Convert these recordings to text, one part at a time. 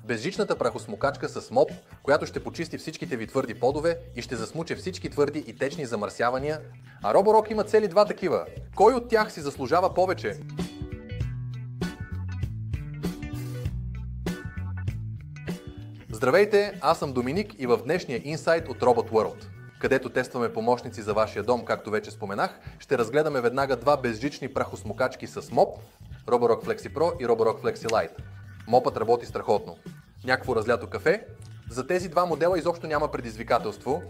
Безжичната прахосмукачка с моп, която ще почисти всичките ви твърди подове и ще засмуче всички твърди и течни замърсявания. А Роборок има цели два такива. Кой от тях си заслужава повече? Здравейте, аз съм Доминик и в днешния инсайт от Robot World, където тестваме помощници за вашия дом, както вече споменах, ще разгледаме веднага два безжични прахосмукачки с моп, Roborock Flexi Pro и Roborock Flexi Lite. Мопът работи страхотно. Някакво разлято кафе? За тези два модела изобщо няма предизвикателство.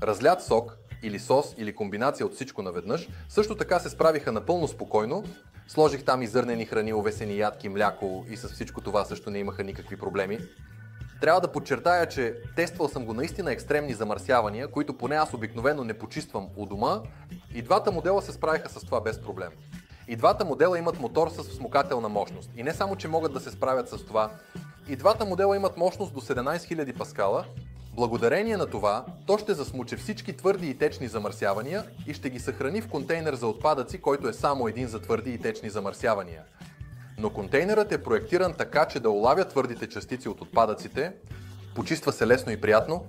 Разлят сок или сос или комбинация от всичко наведнъж също така се справиха напълно спокойно. Сложих там и зърнени храни, овесени ядки, мляко и с всичко това също не имаха никакви проблеми. Трябва да подчертая, че тествал съм го наистина екстремни замърсявания, които поне аз обикновено не почиствам у дома, и двата модела се справиха с това без проблем. И двата модела имат мотор с всмукателна мощност. И не само, че могат да се справят с това, и двата модела имат мощност до 17 000 паскала. Благодарение на това, то ще засмуче всички твърди и течни замърсявания и ще ги съхрани в контейнер за отпадъци, който е само един за твърди и течни замърсявания. Но контейнерът е проектиран така, че да улавя твърдите частици от отпадъците, почиства се лесно и приятно,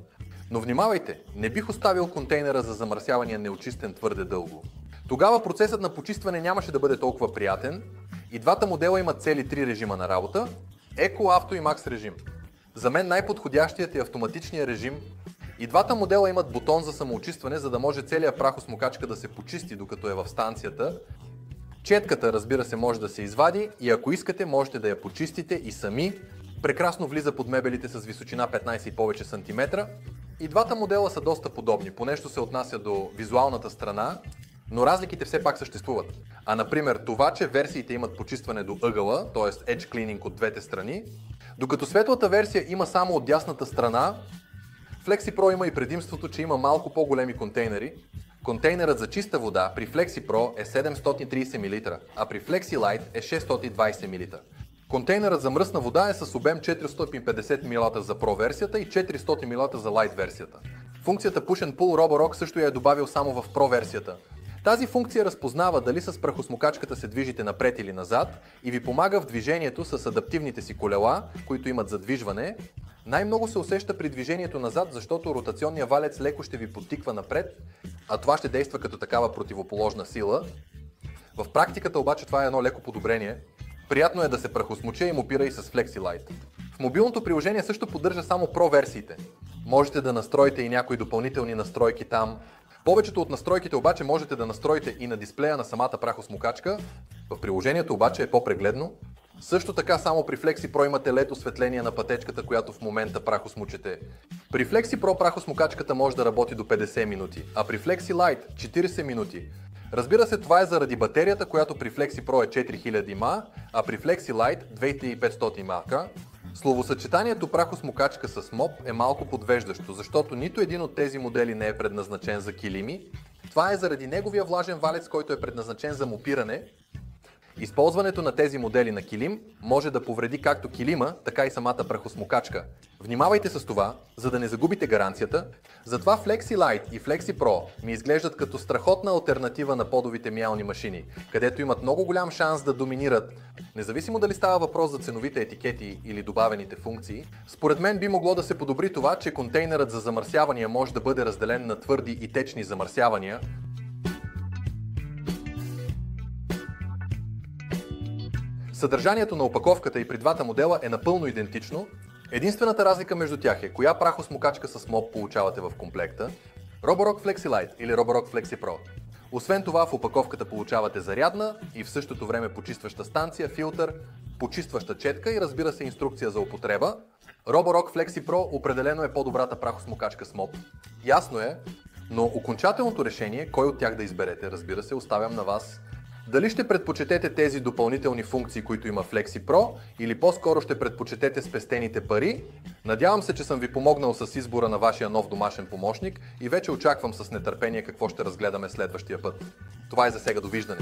но внимавайте, не бих оставил контейнера за замърсявания неочистен твърде дълго. Тогава процесът на почистване нямаше да бъде толкова приятен и двата модела имат цели 3 режима на работа – Еко, Авто и Макс режим. За мен най-подходящият е автоматичният режим. И двата модела имат бутон за самоочистване, за да може целият прахосмукачка да се почисти докато е в станцията. Четката, разбира се, може да се извади и ако искате, можете да я почистите и сами. Прекрасно влиза под мебелите с височина 15 и повече сантиметра. И двата модела са доста подобни, по нещо се отнася до визуалната страна, но разликите все пак съществуват. А например това, че версиите имат почистване до ъгъла, т.е. Edge Cleaning от двете страни, докато светлата версия има само от дясната страна, Flexi Pro има и предимството, че има малко по-големи контейнери. Контейнерът за чиста вода при Flexi Pro е 730 мл, а при Flexi Lite е 620 мл. Контейнерът за мръсна вода е с обем 450 мл за Pro версията и 400 мл за Lite версията. Функцията Push and Pull Roborock също я е добавил само в Pro версията. Тази функция разпознава дали с прахосмукачката се движите напред или назад и ви помага в движението с адаптивните си колела, които имат задвижване. Най-много се усеща при движението назад, защото ротационният валец леко ще ви подтиква напред, а това ще действа като такава противоположна сила. В практиката обаче това е едно леко подобрение. Приятно е да се прахосмуче и мопира и с Flexi Lite. В мобилното приложение също поддържа само Pro версиите. Можете да настроите и някои допълнителни настройки там. Повечето от настройките обаче можете да настроите и на дисплея на самата прахосмукачка. В приложението обаче е по-прегледно. Също така само при Flexi Pro имате LED осветление на пътечката, която в момента прахосмучете. При Flexi Pro прахосмукачката може да работи до 50 минути, а при Flexi Lite 40 минути. Разбира се, това е заради батерията, която при Flexi Pro е 4000 мА, а при Flexi Lite 2500 мА. Словосъчетанието прахосмукачка с моп е малко подвеждащо, защото нито един от тези модели не е предназначен за килими. Това е заради неговия влажен валец, който е предназначен за мопиране. Използването на тези модели на килим може да повреди както килима, така и самата прахосмукачка. Внимавайте с това, за да не загубите гаранцията. Затова Flexi Lite и Flexi Pro ми изглеждат като страхотна алтернатива на подовите миялни машини, където имат много голям шанс да доминират. Независимо дали става въпрос за ценовите етикети или добавените функции, според мен би могло да се подобри това, че контейнерът за замърсявания може да бъде разделен на твърди и течни замърсявания. Съдържанието на опаковката и при двата модела е напълно идентично. Единствената разлика между тях е коя прахосмукачка с моп получавате в комплекта – Roborock Flexi Lite или Roborock Flexi Pro. Освен това в опаковката получавате зарядна и в същото време почистваща станция, филтър, почистваща четка и разбира се инструкция за употреба. Roborock Flexi Pro определено е по-добрата прахосмукачка с моп. Ясно е, но окончателното решение, кой от тях да изберете, разбира се, оставям на вас. Дали ще предпочетете тези допълнителни функции, които има Flexi Pro, или по-скоро ще предпочетете спестените пари? Надявам се, че съм ви помогнал с избора на вашия нов домашен помощник и вече очаквам с нетърпение какво ще разгледаме следващия път. Това е за сега, довиждане!